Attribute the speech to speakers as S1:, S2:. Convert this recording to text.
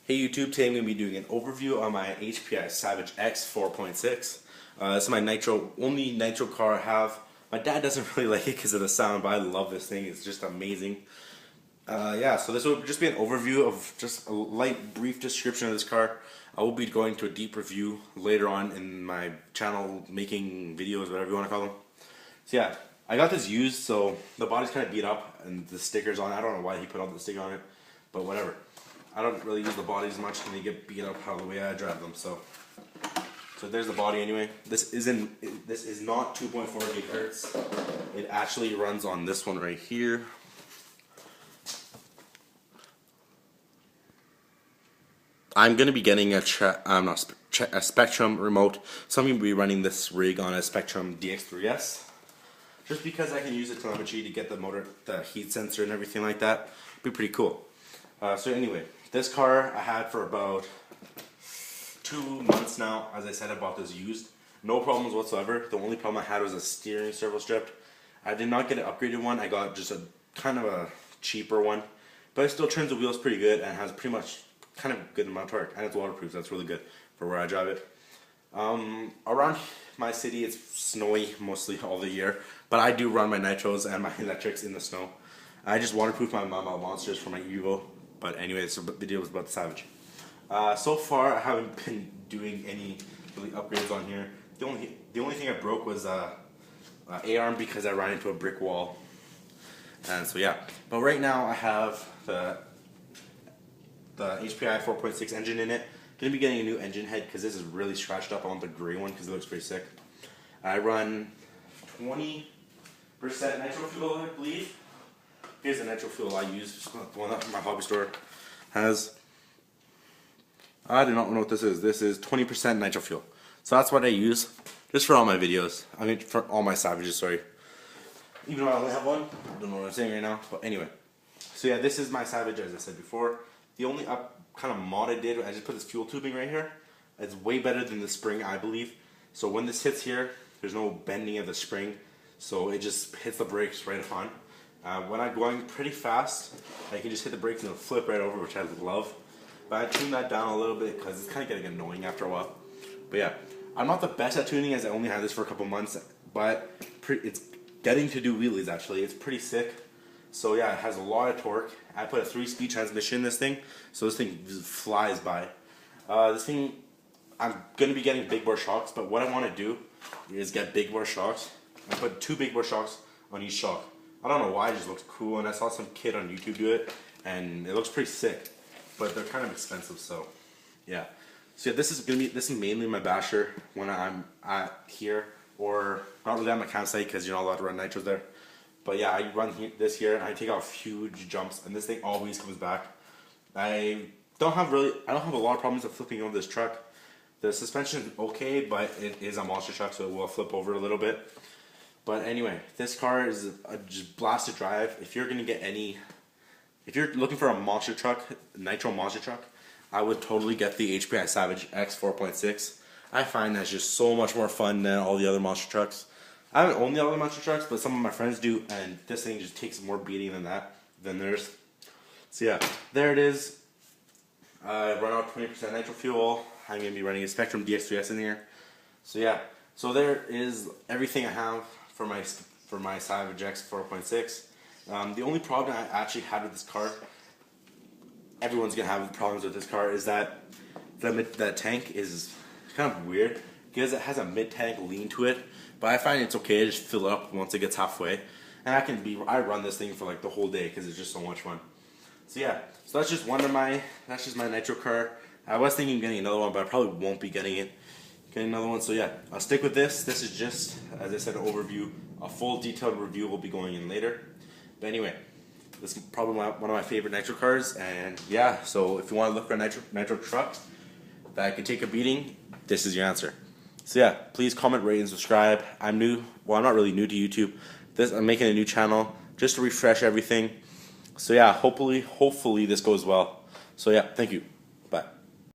S1: Hey YouTube, today I'm going to be doing an overview on my HPI Savage x4.6. This is my only nitro car I have. My dad doesn't really like it because of the sound, but I love this thing. It's just amazing. Yeah, so this will just be an overview of just a light, brief description of this car. I will be going to a deep review later on in my channel, making videos, whatever you want to call them. So yeah, I got this used, so the body's kind of beat up and the stickers on it. I don't know why he put all the sticker on it, but whatever. I don't really use the bodies much and they get beat up how the way I drive them. So there's the body anyway. This is not 2.4 gigahertz. It actually runs on this one right here. I'm gonna be getting a Spectrum remote, so I'm gonna be running this rig on a Spectrum DX3S, just because I can use the telemetry to get the motor, the heat sensor, and everything like that. It'd be pretty cool. So anyway, this car I had for about 2 months now. As I said, I bought this used. No problems whatsoever. The only problem I had was a steering servo strip. I did not get an upgraded one. I got just a kind of a cheaper one, but it still turns the wheels pretty good and has pretty much kind of good amount of torque, and it's waterproof. So that's really good for where I drive it. Around my city it's snowy mostly all the year, but I do run my nitros and my electrics in the snow. I just waterproof my monsters for my Evo. But anyway, so the video was about the Savage. So far I haven't been doing any really upgrades on here. The only thing I broke was A-arm because I ran into a brick wall. And so yeah, but right now I have the HPI 4.6 engine in it. Gonna be getting a new engine head because this is really scratched up. I want the gray one because it looks pretty sick. I run 20% nitro fuel, I believe. Here's the nitro fuel I use, the one that my hobby store has. I do not know what this is. This is 20% nitro fuel. So that's what I use just for all my videos. I mean, for all my Savages, sorry. Even though I only have one, I don't know what I'm saying right now. But anyway, so yeah, this is my Savage, as I said before. The only kind of mod I did, I just put this fuel tubing right here. It's way better than the spring, I believe. So when this hits here, there's no bending of the spring. So it just hits the brakes right on. When I'm going pretty fast, I can just hit the brakes and it'll flip right over, which I love. But I tune that down a little bit because it's kind of getting annoying after a while. But yeah, I'm not the best at tuning as I only had this for a couple months, but it's getting to do wheelies actually. It's pretty sick. So yeah, it has a lot of torque. I put a 3-speed transmission in this thing, so this thing just flies by. This thing, I'm going to be getting big bore shocks, but what I want to do is get big bore shocks. I put 2 big bore shocks on each shock. I don't know why, it just looks cool, and I saw some kid on YouTube do it, and it looks pretty sick, but they're kind of expensive, so yeah. So yeah, this is mainly my basher when I'm here, or not really at my campsite because you're not allowed to run nitros there. But yeah, I run this here, and I take off huge jumps, and this thing always comes back. I don't have a lot of problems with flipping over this truck. The suspension is okay, but it is a monster truck, so it will flip over a little bit. But anyway, this car is a just blast to drive. If you're looking for a monster truck, nitro monster truck, I would totally get the HPI Savage X4.6. I find that's just so much more fun than all the other monster trucks. I haven't owned the other monster trucks, but some of my friends do, and this thing just takes more beating than theirs. So yeah, there it is. I run out 20% nitro fuel. I'm gonna be running a Spectrum DX3S in here. So yeah, so there is everything I have for my Savage X4.6. The only problem I actually had with this car, everyone's gonna have problems with this car, is that the tank is kind of weird because it has a mid-tank lean to it. But I find it's okay to just fill it up once it gets halfway, and I run this thing for like the whole day because it's just so much fun. So yeah, so that's just my nitro car. I was thinking of getting another one, but I probably won't be getting another one. So yeah, I'll stick with this. This is just, as I said, an overview. A full detailed review will be going in later. But anyway, this is probably one of my favorite nitro cars, and yeah, so if you want to look for a nitro truck that can take a beating, this is your answer. So yeah, please comment, rate, and subscribe. I'm new. Well, I'm not really new to YouTube. I'm making a new channel just to refresh everything. So yeah, hopefully this goes well. So yeah, thank you.